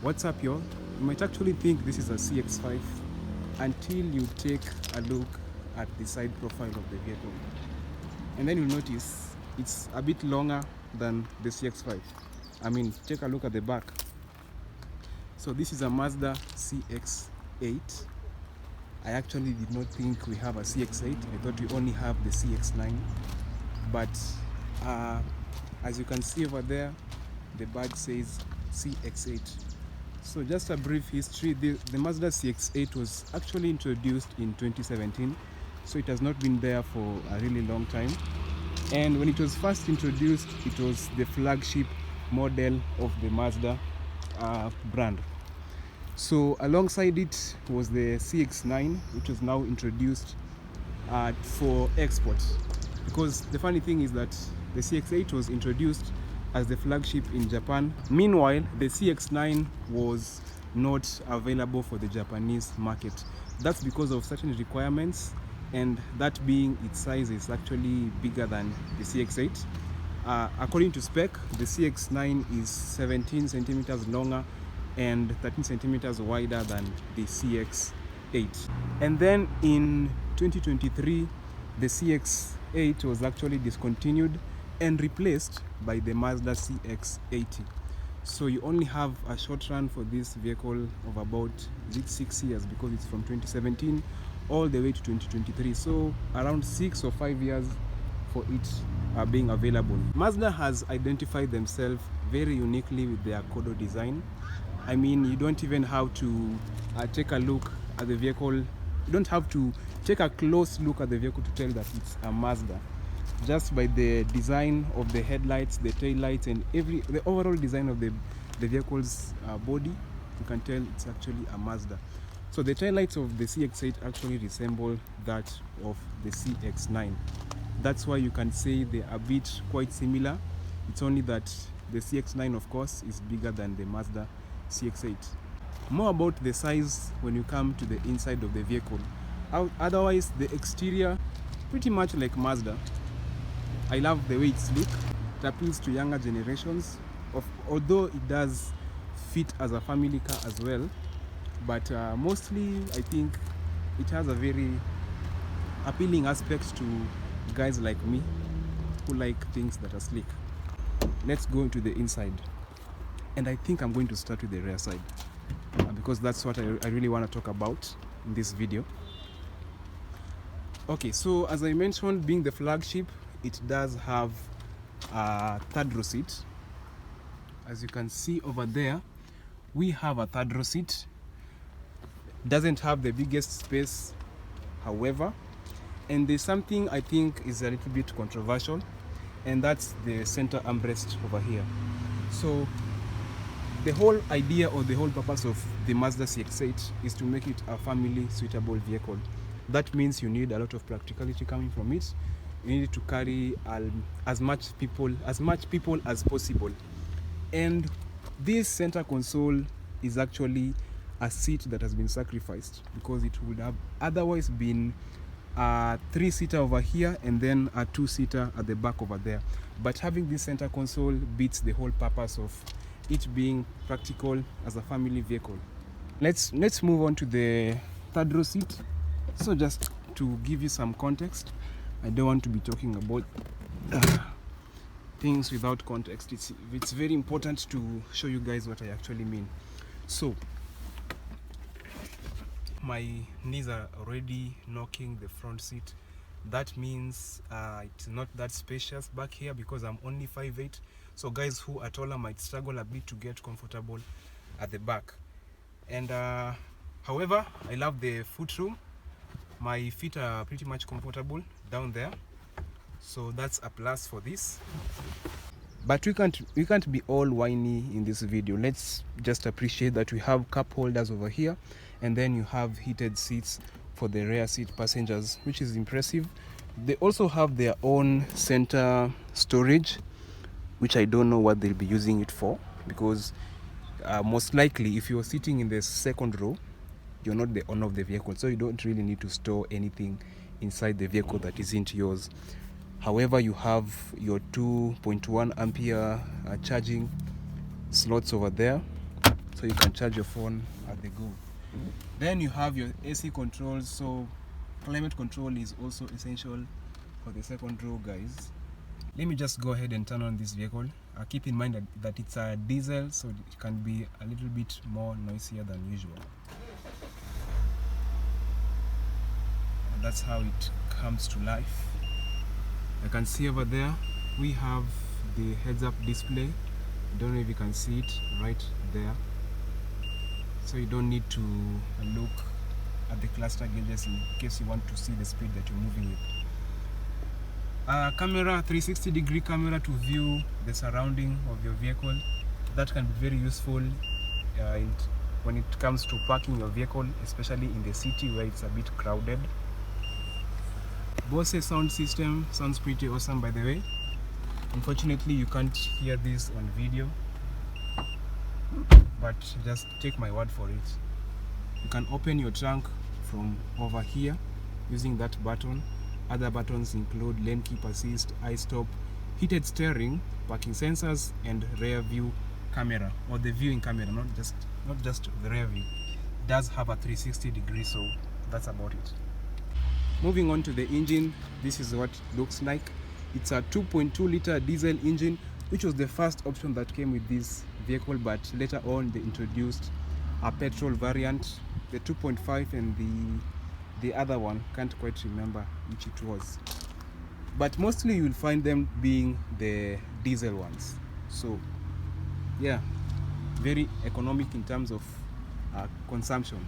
What's up, y'all? You might actually think this is a CX5 until you take a look at the side profile of the vehicle, and then you'll notice it's a bit longer than the CX5. I mean, take a look at the back. So this is a Mazda CX8. I actually did not think we have a CX8. I thought we only have the CX9, but as you can see over there, the badge says CX8. So just a brief history, the Mazda CX8 was actually introduced in 2017, so it has not been there for a really long time. And when it was first introduced, it was the flagship model of the Mazda brand. So alongside it was the CX9, which was now introduced for export. Because the funny thing is that the CX8 was introduced as the flagship in Japan. Meanwhile, the CX9 was not available for the Japanese market. That's because of certain requirements, and that being its size is actually bigger than the CX8. According to spec, the CX9 is 17 centimeters longer and 13 centimeters wider than the CX8. And then in 2023, the CX8 was actually discontinued and replaced by the Mazda CX80. So you only have a short run for this vehicle of about 6 years, because it's from 2017 all the way to 2023. So around 6 or 5 years for it being available. Mazda has identified themselves very uniquely with their Kodo design. I mean, you don't even have to take a look at the vehicle. You don't have to take a close look at the vehicle to tell that it's a Mazda. Just by the design of the headlights, the tail lights, and the overall design of the vehicle's body, you can tell it's actually a Mazda. So the tail lights of the CX8 actually resemble that of the CX9. That's why you can say they are a bit quite similar. It's only that the CX9, of course, is bigger than the Mazda CX8. More about the size when you come to the inside of the vehicle. Otherwise, the exterior, pretty much like Mazda. I love the way it's look. It appeals to younger generations, although it does fit as a family car as well. But mostly, I think it has a very appealing aspect to guys like me who like things that are sleek. Let's go into the inside. And I think I'm going to start with the rear side, because that's what I really want to talk about in this video. Okay, so as I mentioned, being the flagship, it does have a third row seat. As you can see over there, we have a third row seat. Doesn't have the biggest space, however, and there's something I think is a little bit controversial, and that's the center armrest over here. So the whole idea or the whole purpose of the Mazda CX8 is to make it a family suitable vehicle. That means you need a lot of practicality coming from it. You need to carry as much people as possible. And this center console is actually a seat that has been sacrificed, because it would have otherwise been a 3-seater over here and then a 2-seater at the back over there. But having this center console beats the whole purpose of it being practical as a family vehicle. Let's move on to the third row seat. So just to give you some context, I don't want to be talking about things without context. It's very important to show you guys what I actually mean. So my knees are already knocking the front seat. That means it's not that spacious back here, because I'm only 5'8". So guys who are taller might struggle a bit to get comfortable at the back. And however, I love the foot room. My feet are pretty much comfortable down there, so that's a plus for this. But we can't be all whiny in this video. Let's just appreciate that we have cup holders over here, and then you have heated seats for the rear seat passengers, which is impressive. They also have their own center storage, which I don't know what they'll be using it for, because most likely if you're sitting in the second row, you're not the owner of the vehicle, so you don't really need to store anything inside the vehicle that isn't yours. However, you have your 2.1 ampere charging slots over there. so you can charge your phone at the go. Then you have your AC controls, so climate control is also essential for the second row, guys. Let me just go ahead and turn on this vehicle. Keep in mind that it's a diesel, so it can be a little bit more noisier than usual. And that's how it comes to life. I can see over there we have the heads-up display. I don't know if you can see it right there. So you don't need to look at the cluster gauges in case you want to see the speed that you're moving with. Camera, 360-degree camera to view the surrounding of your vehicle. That can be very useful when it comes to parking your vehicle, especially in the city where it's a bit crowded. Bose sound system sounds pretty awesome, by the way. Unfortunately, you can't hear this on video, but just take my word for it. You can open your trunk from over here using that button. Other buttons include lane keep assist, i-stop, heated steering, parking sensors, and rear view camera, or the viewing camera, not just the rear view. It does have a 360 degree, so that's about it. Moving on to the engine, this is what it looks like. It's a 2.2 liter diesel engine, which was the first option that came with this vehicle, but later on they introduced a petrol variant, the 2.5 and the other one, can't quite remember which it was, but mostly you'll find them being the diesel ones. So yeah, very economic in terms of consumption.